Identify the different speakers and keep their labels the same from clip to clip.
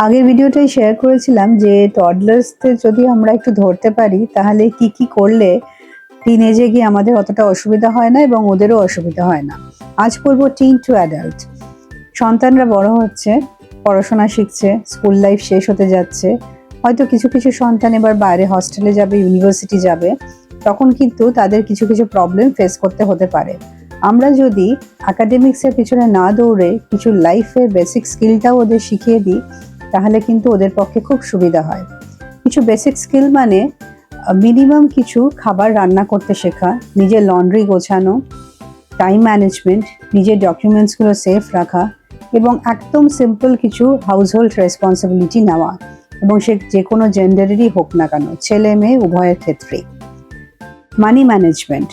Speaker 1: আগের ভিডিওটাই শেয়ার করেছিলাম যে টডলার্সদের যদি আমরা একটু ধরতে পারি তাহলে কি কি করলে টিনেজে গিয়ে আমাদের অতটা অসুবিধা হয় না এবং ওদেরও অসুবিধা হয় না। আজ বলবো টিন টু অ্যাডাল্ট। সন্তানরা বড় হচ্ছে, পড়াশোনা শিখছে, স্কুল লাইফ শেষ হতে যাচ্ছে, হয়তো কিছু কিছু সন্তান এবার বাইরে হস্টেলে যাবে, ইউনিভার্সিটি যাবে, তখন কিন্তু তাদের কিছু কিছু প্রবলেম ফেস করতে হতে পারে। আমরা যদি একাডেমিক্সের পিছনে না দৌড়ে কিছু লাইফের বেসিক স্কিলটাও ওদের শিখিয়ে দিই তাহলে কিন্তু ওদের পক্ষে খুব সুবিধা হয়। কিছু বেসিক স্কিল মানে মিনিমাম কিছু খাবার রান্না করতে শেখা, নিজের লন্ড্রি গোছানো, টাইম ম্যানেজমেন্ট, নিজের ডকুমেন্টসগুলো সেফ রাখা এবং একদম সিম্পল কিছু হাউসহোল্ড রেসপন্সিবিলিটি নেওয়া, এবং সে যে কোনো জেন্ডারেরই হোক না কেন, ছেলে মেয়ে উভয়ের ক্ষেত্রেই। মানি ম্যানেজমেন্ট,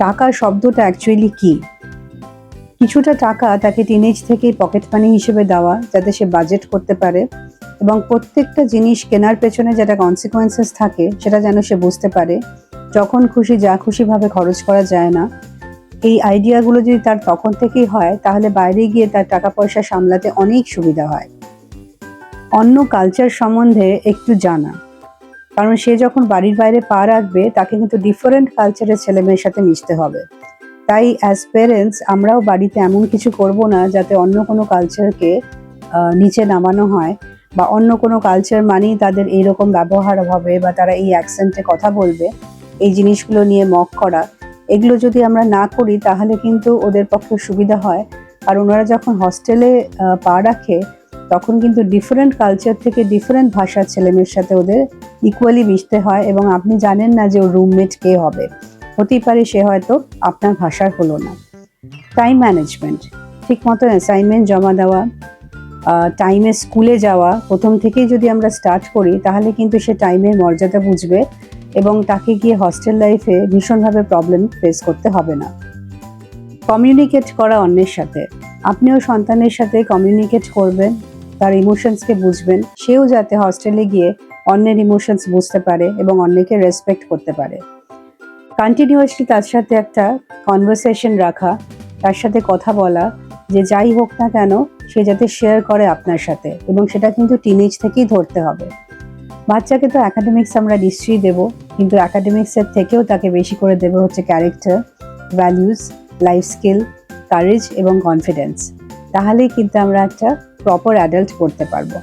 Speaker 1: টাকা শব্দটা অ্যাকচুয়ালি কি? কিছুটা টাকা তাকে টিনেজ থেকেই পকেট মানি হিসেবে দেওয়া, যাতে সে বাজেট করতে পারে এবং প্রত্যেকটা জিনিস কেনার পেছনে যেটা কনসিকোয়েন্সেস থাকে সেটা যেন সে বুঝতে পারে। যখন খুশি যা খুশিভাবে খরচ করা যায় না। এই আইডিয়াগুলো যদি তার তখন থেকেই হয় তাহলে বাইরে গিয়ে তার টাকা পয়সা সামলাতে অনেক সুবিধা হয়। অন্য কালচার সম্বন্ধে একটু জানা, কারণ সে যখন বাড়ির বাইরে পা রাখবে তাকে কিন্তু ডিফারেন্ট কালচারের ছেলেমেয়ের সাথে মিশতে হবে। তাই অ্যাজ পেরেন্টস আমরাও বাড়িতে এমন কিছু করব না যাতে অন্য কোনো কালচারকে নিচে নামানো হয়, বা অন্য কোনো কালচার মানেই তাদের এইরকম ব্যবহার হবে বা তারা এই অ্যাকসেন্টে কথা বলবে, এই জিনিসগুলো নিয়ে মক করা, এগুলো যদি আমরা না করি তাহলে কিন্তু ওদের পক্ষে সুবিধা হয়। আর ওনারা যখন হস্টেলে পা রাখে তখন কিন্তু ডিফারেন্ট কালচার থেকে ডিফারেন্ট ভাষার ছেলেমেয়ের সাথে ওদের ইকুয়ালি মিশতে হয়, এবং আপনি জানেন না যে ওর রুমমেট কে হবে, হতেই পারে সে হয়তো আপনার ভাষার হলো না। টাইম ম্যানেজমেন্ট, ঠিক মতো অ্যাসাইনমেন্ট জমা দেওয়া, টাইমে স্কুলে যাওয়া প্রথম থেকেই যদি আমরা স্টার্ট করি তাহলে কিন্তু সে টাইমের মর্যাদা বুঝবে এবং তাকে গিয়ে হস্টেল লাইফে ভীষণভাবে প্রবলেম ফেস করতে হবে না। কমিউনিকেট করা অন্যের সাথে, আপনিও সন্তানের সাথে কমিউনিকেট করবেন, তার ইমোশনসকে বুঝবেন, সেও যাতে হস্টেলে গিয়ে অন্যের ইমোশনস বুঝতে পারে এবং অন্যকে রেসপেক্ট করতে পারে। কন্টিনিউয়াসলি তার সাথে একটা কনভারসেশন রাখা, তার সাথে কথা বলা, যে যাই হোক না কেন সে যাতে শেয়ার করে আপনার সাথে, এবং সেটা কিন্তু টিনেজ থেকেই ধরতে হবে। বাচ্চাকে তো একাডেমিক্স আমরা নিশ্চয়ই দেবো, কিন্তু একাডেমিক্সের থেকেও তাকে বেশি করে দেবো হচ্ছে character, values, life skill, courage এবং কনফিডেন্স। তাহলেই কিন্তু আমরা একটা প্রপার অ্যাডাল্ট করতে পারবো।